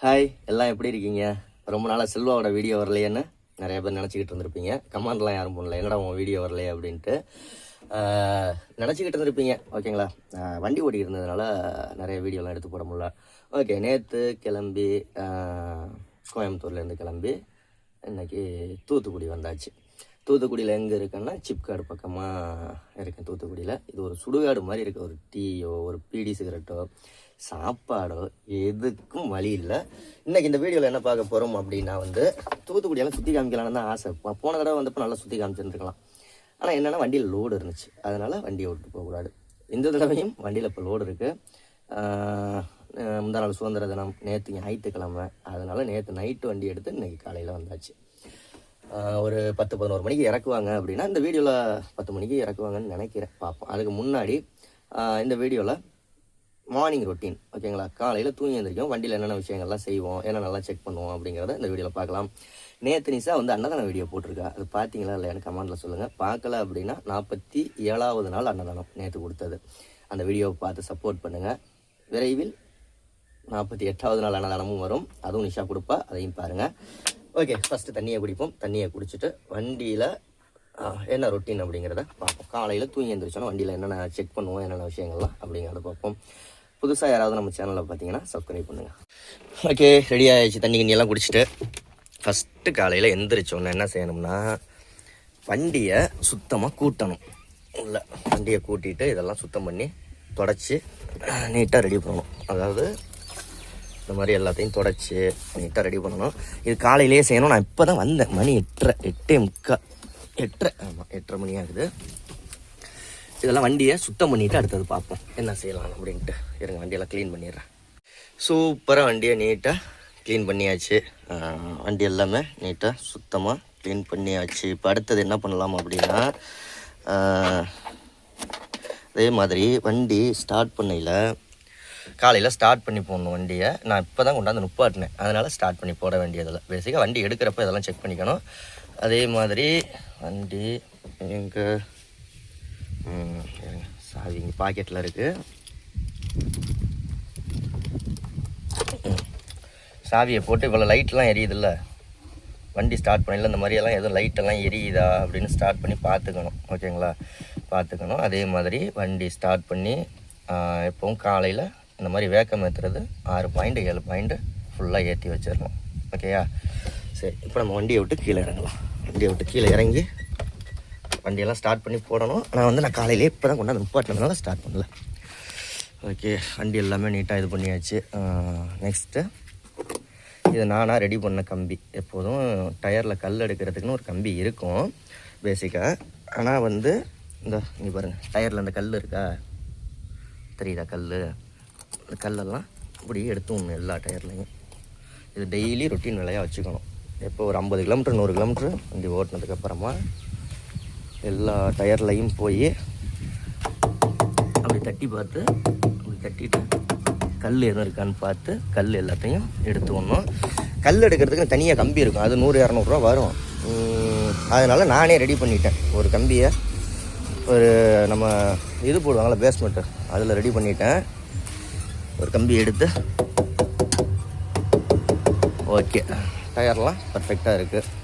Hi, எல்லாம் எப்படி இருக்கீங்க? ரொம்ப நாளாக செல்வாவோட வீடியோ வரலையேன்னு நிறைய பேர் நினச்சிக்கிட்டு இருந்திருப்பீங்க. கமெண்ட்லாம் யாரும் பண்ணல, என்னடா உன் வீடியோ வரலையே அப்படின்ட்டு நினச்சிக்கிட்டு இருந்திருப்பீங்க. ஓகேங்களா? வண்டி ஓடி இருந்ததுனால நிறைய வீடியோலாம் எடுத்து போட முடியல. ஓகே, நேற்று கிளம்பி கோயம்புத்தூர்லேருந்து கிளம்பி இன்றைக்கி தூத்துக்குடி வந்தாச்சு. தூத்துக்குடியில் எங்கே இருக்குன்னா சிப்காடு பக்கமாக இருக்கேன். தூத்துக்குடியில் இது ஒரு சுடுகாடு மாதிரி இருக்குது. ஒரு டீயோ ஒரு பீடி சிகரெட்டோ சாப்பாடோ எதுக்கும் வழி இல்லை. இன்றைக்கி இந்த வீடியோவில் என்ன பார்க்க போகிறோம் அப்படின்னா தூத்துக்குடியெல்லாம் சுற்றி காமிக்கலான்னு தான் ஆசை. போன தடவை வந்தப்போ நல்லா சுற்றி காமிச்சிருந்துருக்கலாம். ஆனால் என்னென்னா வண்டியில் லோடு இருந்துச்சு, அதனால் வண்டியை விட்டு போகக்கூடாது. இந்த தடவையும் வண்டியில் இப்போ லோடு இருக்குது. முந்தா நாள் சுதந்திர தினம், நேற்று ஞாயிற்றுக்கிழமை, அதனால் நேற்று நைட்டு வண்டி எடுத்து இன்றைக்கி காலையில் வந்தாச்சு. ஒரு 10-11 மணிக்கு இறக்குவாங்க அப்படின்னா இந்த வீடியோவில் 10 மணிக்கு இறக்குவாங்கன்னு நினைக்கிறேன். பார்ப்போம். அதுக்கு முன்னாடி இந்த வீடியோவில் மார்னிங் ரொட்டீன், ஓகேங்களா? காலையில் தூங்கி எழுந்திரிக்கும், வண்டியில் என்னென்ன விஷயங்கள்லாம் செய்வோம், என்னென்னலாம் செக் பண்ணுவோம் அப்படிங்கிறத இந்த வீடியோவில் பார்க்கலாம். நேற்று நிசா அன்னதான வீடியோ போட்டிருக்கா, அது பார்த்தீங்களா இல்லை எனக்கு கமெண்ட்டில் சொல்லுங்கள். பார்க்கல அப்படின்னா 47வது நாள் அன்னதானம் நேற்று கொடுத்தது. அந்த வீடியோவை பார்த்து சப்போர்ட் பண்ணுங்கள். விரைவில் 48வது நாள் அன்னதானமும் வரும், அதுவும் நிஷா கொடுப்பா, அதையும் பாருங்கள். ஓகே, ஃபஸ்ட்டு தண்ணியை குடிப்போம். தண்ணியை குடிச்சிட்டு வண்டியில் என்ன ரொட்டீன் அப்படிங்கிறத பார்ப்போம். காலையில் தூங்கி எழுந்திரிச்சோன்னா வண்டியில் என்னென்ன செக் பண்ணுவோம், என்னென்ன விஷயங்கள்லாம் அப்படிங்கிறத பார்ப்போம். புதுசாக யாராவது நம்ம சேனலில் பார்த்தீங்கன்னா சப்ஸ்கிரைப் பண்ணுங்கள். ஓகே, ரெடி ஆகிடுச்சு. தண்ணி கிண்ணியெல்லாம் குடிச்சிட்டு ஃபஸ்ட்டு காலையில் எந்திரிச்சோன்னு என்ன செய்யணும்னா வண்டியை சுத்தமாக கூட்டணும். இல்லை, வண்டியை கூட்டிகிட்டு இதெல்லாம் சுத்தம் பண்ணி தொடச்சி நீட்டாக ரெடி பண்ணணும். அதாவது இந்த மாதிரி எல்லாத்தையும் தொடச்சி நீட்டாக ரெடி பண்ணணும். இது காலையிலேயே செய்யணும். நான் இப்போ தான் வந்தேன். மணி 8:30 ஆமாம், 8:30 மணி ஆகுது. இதெல்லாம் வண்டியை சுத்தம் பண்ணிவிட்டு அடுத்தது பார்ப்போம் என்ன செய்யலாம் அப்படின்ட்டு. இருங்க, வண்டியெல்லாம் க்ளீன் பண்ணிடுறேன். சூப்பராக வண்டியை நீட்டாக க்ளீன் பண்ணியாச்சு. வண்டி எல்லாமே நீட்டாக சுத்தமாக க்ளீன் பண்ணியாச்சு. இப்போ அடுத்தது என்ன பண்ணலாம் அப்படின்னா அதே மாதிரி வண்டி ஸ்டார்ட் பண்ணையில் காலையில் ஸ்டார்ட் பண்ணி போடணும். வண்டியை நான் இப்போ தான் கொண்டாந்து நுப்பாட்டினேன், அதனால் ஸ்டார்ட் பண்ணி போட வேண்டியதில்லை. பேசிக்காக வண்டி எடுக்கிறப்ப இதெல்லாம் செக் பண்ணிக்கணும். அதே மாதிரி வண்டி எங்கே சாவி இங்கே பாக்கெட்டில் இருக்குது. சாவியை போட்டு இவ்வளோ லைட்லாம் எரியுதில்ல, வண்டி ஸ்டார்ட் பண்ணல இந்த மாதிரியெல்லாம் எதுவும் லைட்டெல்லாம் எரியுதா அப்படின்னு ஸ்டார்ட் பண்ணி பார்த்துக்கணும். ஓகேங்களா? பார்த்துக்கணும். அதே மாதிரி வண்டி ஸ்டார்ட் பண்ணி எப்போவும் காலையில் இந்த மாதிரி வேக்கம் ஏற்றுறது 6 பாயிண்ட் 7 பாயிண்ட்டு ஃபுல்லாக ஏற்றி வச்சிடணும். ஓகேயா? சரி, இப்போ நம்ம வண்டியை விட்டு கீழே இறங்கலாம். வண்டியை விட்டு கீழே இறங்கி வண்டியெல்லாம் ஸ்டார்ட் பண்ணி போடணும். நான் காலையிலே இப்போ தான் கொண்டாந்து நிப்பாட்டினதுனால ஸ்டார்ட் பண்ணல. ஓகே, வண்டி எல்லாமே நீட்டாக இது பண்ணியாச்சு. நெக்ஸ்ட்டு இது நானாக ரெடி பண்ண கம்பி. எப்போதும் டயரில் கல் எடுக்கிறதுக்குன்னு ஒரு கம்பி இருக்கும் பேசிக்காக. ஆனால் இந்த இங்கே பாருங்கள், டயரில் அந்த கல் இருக்கா தெரியுதா? அந்த கல்லெல்லாம் இப்படி எடுத்து ஒன்று எல்லா டயர்லையும். இது டெய்லி ரொட்டீன் வேலையாக வச்சுக்கணும். எப்போ ஒரு 50 கிலோமீட்டர் 100 கிலோமீட்டர் வண்டி ஓட்டினதுக்கப்புறமா எல்லா டயர்லையும் போய் அப்படி தட்டி பார்த்து, அப்படி தட்டிட்டு கல் எதுவும் இருக்கான்னு பார்த்து கல் எல்லாத்தையும் எடுத்து வரணும். கல் எடுக்கிறதுக்கு தனியாக கம்பி இருக்கும், அது 100-200 ரூபா வரும். அதனால் நானே ரெடி பண்ணிட்டேன். ஒரு கம்பியை ஒரு நம்ம இது போடுவாங்களா பேஸ்மெண்ட்டு, அதில் ரெடி பண்ணிட்டேன். ஒரு கம்பி எடுத்து ஓகே, டயர்லாம் பர்ஃபெக்டாக இருக்குது.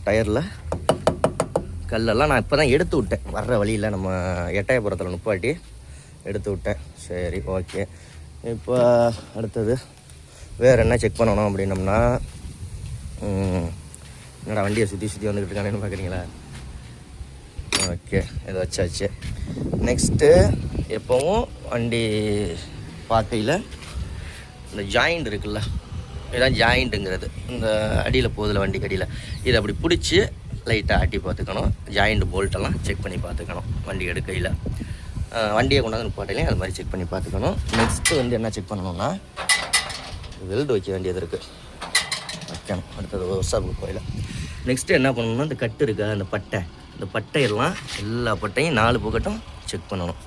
டயரில் கல்லெல்லாம் நான் இப்போ தான் எடுத்து விட்டேன். வர்ற வழியில் நம்ம எட்டயபுரத்தில் நுப்பாட்டி எடுத்து விட்டேன். சரி, ஓகே. இப்போ அடுத்தது வேறு என்ன செக் பண்ணணும் அப்படின்னம்னா, என்னடா வண்டியை சுற்றி வந்துக்கிட்டு இருக்கானேன்னு பார்க்குறீங்களா? ஓகே, இதை வச்சாச்சு. நெக்ஸ்ட்டு எப்போவும் வண்டி பார்க்கையில் இந்த ஜாயிண்ட் இருக்குல்ல, இதுதான் ஜாயிண்ட்டுங்கிறது. இந்த அடியில் போதில் வண்டிக்கு அடியில் இதை அப்படி பிடிச்சி லைட்டாக ஆட்டி பார்த்துக்கணும். ஜாயிண்ட் போல்ட்டெல்லாம் செக் பண்ணி பார்த்துக்கணும் வண்டி எடுக்கையில். வண்டியை கொண்டாந்து நிப்பாட்டையிலையும் அது மாதிரி செக் பண்ணி பார்த்துக்கணும். நெக்ஸ்ட்டு என்ன செக் பண்ணணும்னா வெல்டு வைக்க வேண்டியது இருக்குது, வைக்கணும். அடுத்தது ஒர்க்ஷாப்புக்கு போயில நெக்ஸ்ட்டு என்ன பண்ணணும்னா இந்த கட்டு இருக்கா, அந்த பட்டையெல்லாம் எல்லா பட்டையும் 4 பக்கட்டும் செக் பண்ணணும்.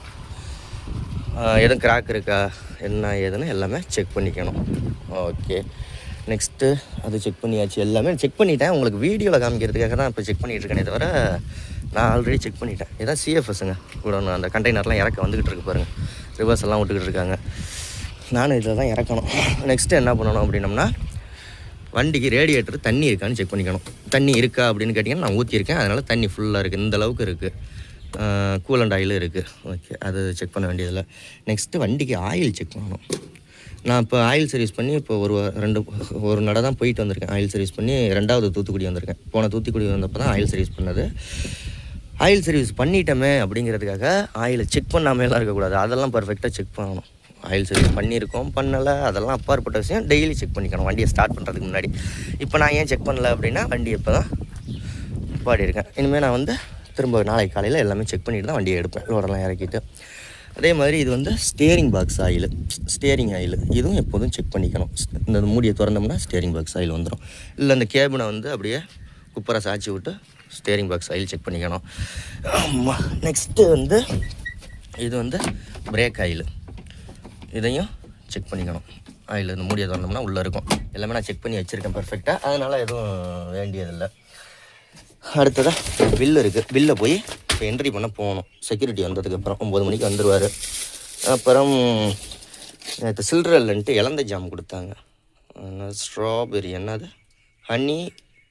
எதுவும் கிராக் இருக்கா என்ன ஏதுன்னு எல்லாமே செக் பண்ணிக்கணும். ஓகே, நெக்ஸ்ட்டு அது செக் பண்ணியாச்சு. எல்லாமே செக் பண்ணிட்டேன். உங்களுக்கு வீடியோவில் காமிக்கிறதுக்காக தான் இப்போ செக் பண்ணிகிட்ருக்கேனே தவிர நான் ஆல்ரெடி செக் பண்ணிட்டேன். இதான் சிஎஃப்எஸ்ஸுங்க கூட அந்த கண்டெய்னர்லாம் இறக்க வந்துக்கிட்டு இருக்கு பாருங்கள். ரிவர்ஸ் எல்லாம் விட்டுக்கிட்டு இருக்காங்க. நானும் இதில் தான் இறக்கணும். நெக்ஸ்ட்டு என்ன பண்ணணும் அப்படின்னம்னா, வண்டிக்கு ரேடியேட்டர் தண்ணி இருக்கான்னு செக் பண்ணிக்கணும். தண்ணி இருக்கா அப்படின்னு கேட்டிங்கன்னா நான் ஊற்றிருக்கேன், அதனால் தண்ணி ஃபுல்லாக இருக்குது, இந்த அளவுக்கு இருக்குது. கூலண்ட் ஆயிலும் இருக்குது. ஓகே, அது செக் பண்ண வேண்டியதில்லை. நெக்ஸ்ட்டு வண்டிக்கு ஆயில் செக் பண்ணணும். நான் இப்போ ஆயில் சர்வீஸ் பண்ணி இப்போ ஒரு நடை தான் போயிட்டு வந்திருக்கேன். ஆயில் சர்வீஸ் பண்ணி 2வது தூத்துக்குடி வந்திருக்கேன். போன தூத்துக்குடி வந்தப்போ தான் ஆயில் சர்வீஸ் பண்ணது. ஆயில் சர்வீஸ் பண்ணிட்டோமே அப்படிங்கிறதுக்காக ஆயிலை செக் பண்ணாமலாம் இருக்கக்கூடாது. அதெல்லாம் பர்ஃபெக்டாக செக் பண்ணணும். ஆயில் சர்வீஸ் பண்ணியிருக்கோம் பண்ணலை அதெல்லாம் அப்பாற்பட்ட விஷயம். டெய்லி செக் பண்ணிக்கணும் வண்டியை ஸ்டார்ட் பண்ணுறதுக்கு முன்னாடி. இப்போ நான் ஏன் செக் பண்ணல அப்படின்னா, வண்டி இப்போ தான் பாடியிருக்கேன். இனிமேல் நான் திரும்ப நாளைக்கு காலையில் எல்லாமே செக் பண்ணிவிட்டு தான் வண்டியை எடுப்பேன், லோடெல்லாம் இறக்கிட்டு. அதே மாதிரி இது steering box oil, steering oil இதுவும் எப்போதும் செக் பண்ணிக்கணும். இந்த மூடியை திறந்தோம்னா ஸ்டியரிங் பாக்ஸ் ஆயில் வந்துடும். இல்லை இந்த கேபினை அப்படியே குப்பரை சாய்ச்சி விட்டு ஸ்டியரிங் பாக்ஸ் ஆயில் செக் பண்ணிக்கணும். நெக்ஸ்ட்டு இது பிரேக் ஆயில், இதையும் செக் பண்ணிக்கணும். ஆயில் இந்த மூடியை திறந்தோம்னா உள்ளே இருக்கும். எல்லாமே நான் செக் பண்ணி வச்சுருக்கேன் பர்ஃபெக்டாக, அதனால் எதுவும் வேண்டியதில்லை. அடுத்ததாக பில்லு இருக்குது. பில்லை போய் இப்போ என்ட்ரி பண்ண போகணும். செக்யூரிட்டி வந்ததுக்கப்புறம் 9 மணிக்கு வந்துடுவார். அப்புறம் நேற்று சில்ட்ரன்ட்டு இலந்த ஜாம் கொடுத்தாங்க. ஸ்ட்ராபெரி ஹனி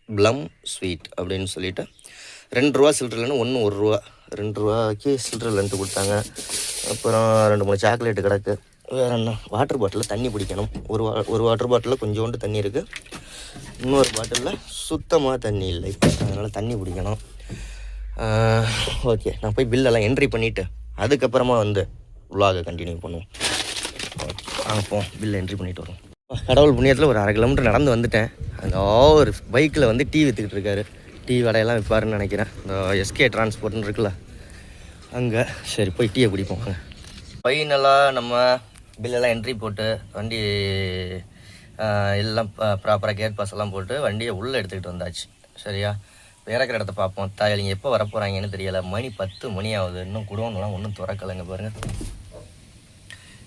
ப்ளம் ஸ்வீட் அப்படின்னு சொல்லிவிட்டு 2 ரூபா சில்ட்ரலன்னு, 1 ரூபா, 2 ரூபாய்க்கு சில்ட்ரலன்ட்டு கொடுத்தாங்க. அப்புறம் 2-3 சாக்லேட்டு கிடக்கு. வேறு என்ன, வாட்டர் பாட்டிலில் தண்ணி பிடிக்கணும். ஒரு வாட்டர் பாட்டிலில் கொஞ்சோண்டு தண்ணி இருக்குது, இன்னொரு பாட்டிலில் சுத்தமாக தண்ணி இல்லை, அதனால் தண்ணி பிடிக்கணும். ஓகே, நான் போய் பில்லெல்லாம் என்ட்ரி பண்ணிவிட்டு அதுக்கப்புறமா விலாகை கண்டினியூ பண்ணுவோம். ஓகே, போவோம், பில்லை என்ட்ரி பண்ணிவிட்டு வரோம். கடவுள் புண்ணியத்தில் ஒரு 1/2 கிலோமீட்டர் நடந்து வந்துட்டேன். அங்கே ஒரு பைக்கில் டீ விற்றுக்கிட்டு இருக்காரு. டீ வடையெல்லாம் விற்பாருன்னு நினைக்கிறேன். இந்த எஸ்கே டிரான்ஸ்போர்ட்னு இருக்குல்ல அங்கே. சரி, போய் டீயை குடிப்போம். ஃபைனலாக நம்ம பில்லெல்லாம் என்ட்ரி போட்டு வண்டி எல்லாம் ப்ராப்பராக கேட் பாஸ் எல்லாம் போட்டு வண்டியை உள்ளே எடுத்துக்கிட்டு வந்தாச்சு. சரியா, இறக்குற இடத்த பார்ப்போம். தாயலிங்க எப்போ வரப்போகிறாங்கன்னு தெரியலை. மணி 10 மணி ஆகுது. இன்னும் குடோன்லாம் ஒன்றும் திறக்கலைங்க பாருங்கள்.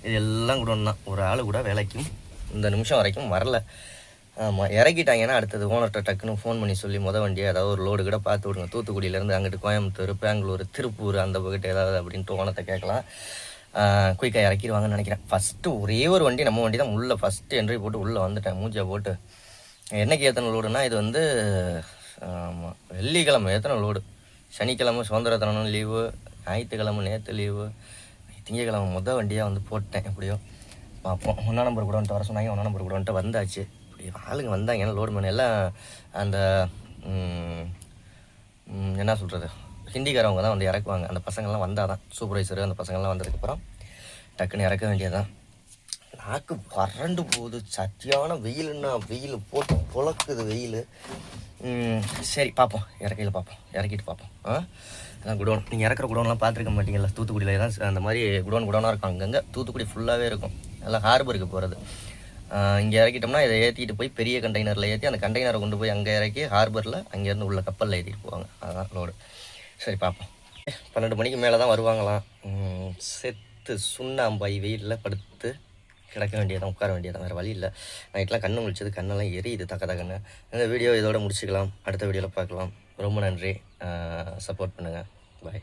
இது எல்லாம் குடோன் தான். ஒரு ஆள் கூட வேலைக்கும் இந்த நிமிஷம் வரைக்கும் வரல. ஆமாம், இறக்கிட்டாங்கன்னா அடுத்தது ஓனர்கிட்ட டக்குன்னு ஃபோன் பண்ணி சொல்லி வண்டியை ஏதாவது ஒரு லோடு கூட பார்த்து விடுங்க. தூத்துக்குடியிலேருந்து அங்கிட்டு கோயம்புத்தூர், பெங்களூர், திருப்பூர் அந்த பக்கத்து ஏதாவது அப்படின்ட்டு ஓனர்கிட்ட கேட்கலாம். குயிக்காக இறக்கிடுவாங்கன்னு நினைக்கிறேன். ஃபஸ்ட்டு ஒரே ஒரு வண்டி, நம்ம வண்டி தான் உள்ளே ஃபஸ்ட்டு என்ட்ரி போட்டு உள்ளே வந்துட்டேன். மூஞ்சை போட்டு என்னைக்கு ஏற்றின லோடுனா, இது ஆமாம் வெள்ளிக்கிழமை ஏற்றின லோடு. சனிக்கிழமை சுதந்திர தினம் லீவு, ஞாயிற்றுக்கிழமை நேற்று லீவு, திங்கக்கிழமை வண்டியாக போட்டேன். எப்படியோ பார்ப்போம். 1 நம்பர் கூட வர சொன்னாங்க. 1 நம்பர் கூட வந்தாச்சு. இப்படி ஆளுங்க வந்தாங்க. ஏன்னா லோடு மேன் எல்லாம் அந்த என்ன சொல்கிறது, ஹிந்திக்காரவங்க தான் இறக்குவாங்க. அந்த பசங்கள்லாம் வந்தால் தான், சூப்பர்வைசரு அந்த பசங்கள்லாம் வந்ததுக்கப்புறம் டக்குன்னு இறக்க வேண்டியதான். நாக்கு வறண்டு போகுது. சத்தியான வெயிலுன்னா வெயில் போட்டு பொழக்குது வெயில். சரி, பார்ப்போம், இறக்கிட்டு பார்ப்போம். அதான் குடோன். நீங்கள் இறக்குற குடோன்லாம் பார்த்துருக்க மாட்டீங்கல்ல. தூத்துக்குடியில் தான் அந்த மாதிரி குடோனாக இருக்கும். அங்கங்கே தூத்துக்குடி ஃபுல்லாகவே இருக்கும். எல்லாம் ஹார்பருக்கு போகிறது. இங்கே இறக்கிட்டோம்னா இதை ஏற்றிட்டு போய் பெரிய கண்டெய்னரில் ஏற்றி அந்த கண்டெய்னரை கொண்டு போய் அங்கே இறக்கி ஹார்பரில் அங்கேருந்து உள்ள கப்பலில் ஏற்றிட்டு போவாங்க. அதுதான் லோடு. சரி, பார்ப்போம். 12 மணிக்கு மேலே தான் வருவாங்களாம். செத்து சுண்ணாம்பாய் வெயிலில் படுத்து கிடக்க வேண்டியதான், உட்கார வேண்டியதான், வேறு வழி இல்லை. நைட்லாம் கண்ணு முழிச்சது, கண்ணெல்லாம் எரியுது தக்கன்னு. இந்த வீடியோ இதோட முடிச்சுக்கலாம். அடுத்த வீடியோவில் பார்க்கலாம். ரொம்ப நன்றி. சப்போர்ட் பண்ணுங்கள். பாய்.